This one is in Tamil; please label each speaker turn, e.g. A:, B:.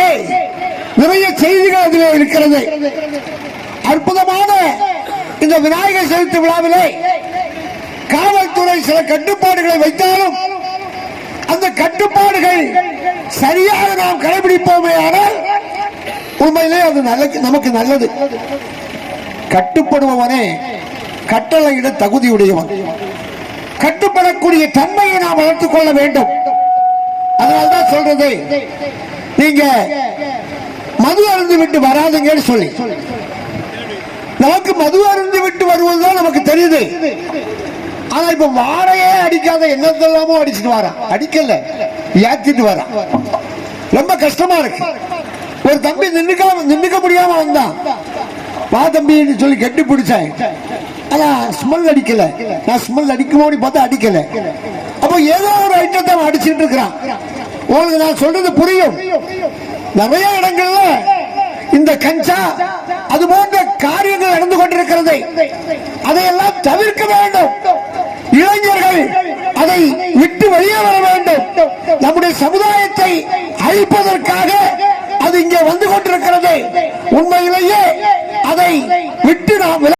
A: இருக்கிறது, நிறைய செய்திகள் அதிலே இருக்கிறது. அற்புதமான இந்த விநாயகர் சதுர்த்தி விழாவிலே காவல்துறை சில கட்டுப்பாடுகளை வைத்தாலும் அந்த கட்டுப்பாடுகள் சரியாக நாம் கடைபிடிப்போமே ஆனால் உண்மையிலே அது நமக்கு நல்லது. கட்டுப்படுபவனே கட்டளையிட தகுதியுடையவன். கட்டுப்படக்கூடிய தன்மையை நாம் வளர்த்துக் கொள்ள வேண்டும். அதனால்தான் சொல்றது, நீங்க மது அருந்து விட்டு வராதுங்கன்னு சொல்லி. நமக்கு மது அருந்து விட்டு வருவதுதான் நமக்கு தெரியுது. ஆனா இப்ப வாழையே அடிக்காத என்னெல்லாமோ அடிச்சுட்டு வரான். அடிக்கல, ஏத்திட்டு வரான். ரொம்ப கஷ்டமா இருக்கு. ஒரு தம்பி நின்னுக்க முடியாம வந்தான். வா தம்பின்னு சொல்லி கட்டி பிடிச்சேன். ஆனா ஸ்மெல் அடிக்கல. நான் ஸ்மெல் அடிக்குமோடி பார்த்தா அடிக்கல. அப்போ ஏதோ ஒரு ஐட்டத்தை அடிச்சுட்டு இருக்கிறான். உங்களுக்கு நான் சொல்றது புரியும். நிறைய இடங்கள்ல இந்த கஞ்சா அது போன்ற காரியங்கள் நடந்து கொண்டிருக்கிறது. அதையெல்லாம் தவிர்க்க வேண்டும். இளைஞர்கள் அதை விட்டு வெளியே வர வேண்டும். நம்முடைய சமுதாயத்தை அழிப்பதற்காக அது இங்கே வந்து கொண்டிருக்கிறது. உண்மையிலேயே அதை விட்டு நாம்